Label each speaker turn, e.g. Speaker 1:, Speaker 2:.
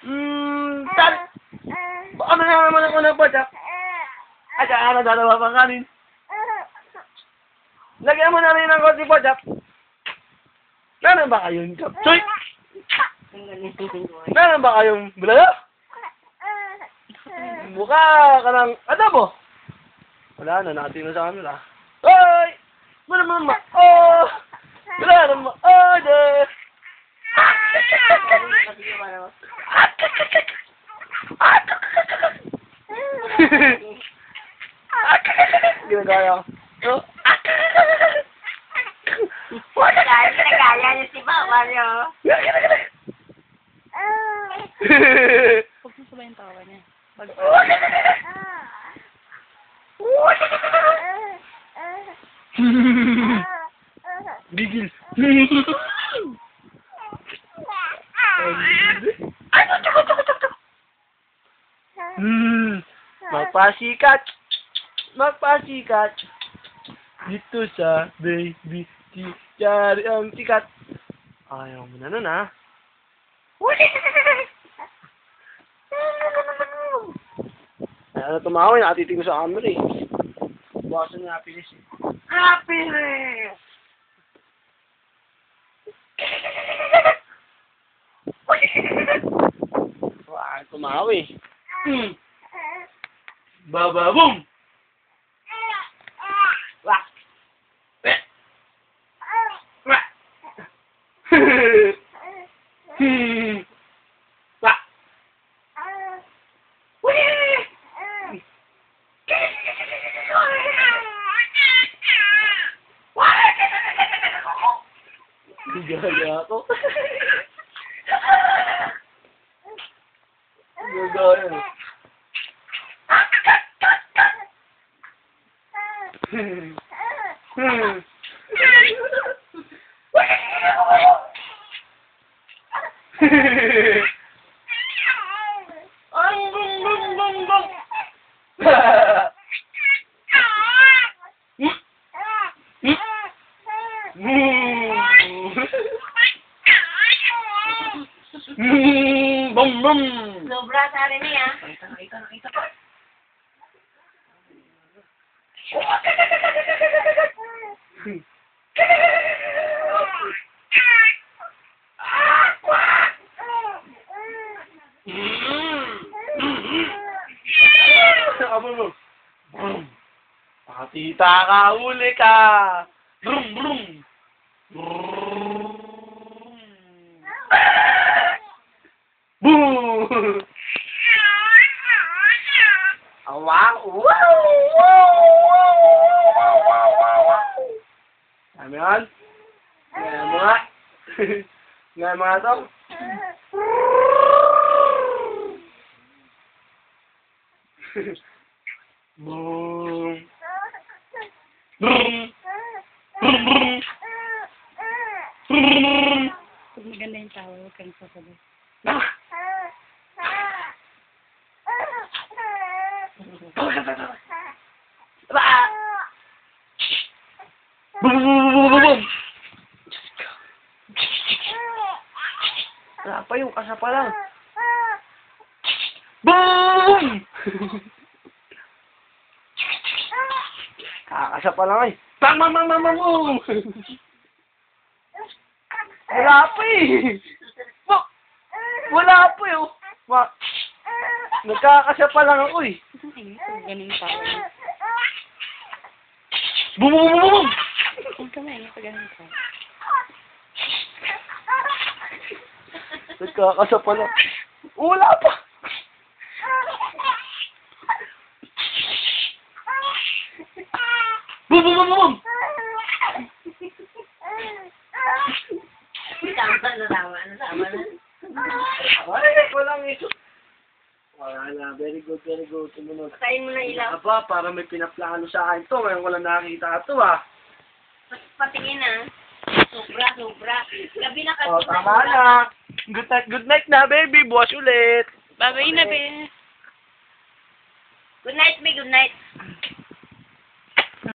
Speaker 1: Tal! Baka naman ako ng potap. At saka na dalawa pang kanin. Lagyan mo na rin ng konti potap. Meron ba kayong chapchoy? Meron ba kayong bulalo? Mukha ka ng adobo. Wala na, natin na sa kanila. Hoy! Wala naman ma-oh! Wala naman ma-order! Ginagaya ko.
Speaker 2: Ginagaya niya si Mama niyo.
Speaker 3: Huwag mo sabay yung tawa niya.
Speaker 1: Gigil. Magpasikat. Magpasikat. Dito sa baby Chari ang sikat. Ayaw mo na nun, ha? Ayaw na tumawin. Nakatitig ko sa camera, eh. Buwasan yung happiness, eh. Happiness! Wah, tumawi. Bababum! Wah! Wah! Wah! Gagaya ako. Gagaya. Ang bum bum bum bum. Bum bum.
Speaker 2: Sobra sa rin niya.
Speaker 1: Nakita. Pakatita ka, huli ka. Brum brum. Boom! Wow! Dami yan? Ngayon mo nga. Ngayon mo nga ito. Boom! Brum! Brum! Brum! Brum!
Speaker 3: Pag maganda yung tawa, huwag kang sasabay.
Speaker 1: Ah! Boom! Wala pa yung kasa pa lang. Boom! Kakasa pa lang ay. Bang! Wala pa eh. Wala pa eh. Nagkakasya pa lang ako eh.
Speaker 3: Pag ganun yung tawa niya.
Speaker 1: Boom!
Speaker 3: Huwag ka maingay pag ganun yung tawa.
Speaker 1: Nagkakasya pa lang. Wala pa. Boom!
Speaker 2: Tama na.
Speaker 1: Walang ito. Wala na. Very good. Sumunod.
Speaker 2: Patayin mo na ilaw.
Speaker 1: Aba, para may pinaplano sa akin to. Ngayon ko lang nakita ito ah.
Speaker 2: Patingin na. Sobra. Gabi na kasi.
Speaker 1: Oh, tama na. Good night na, baby. Buwas ulit.
Speaker 3: Babay na, be.
Speaker 2: Good night, be. Good night.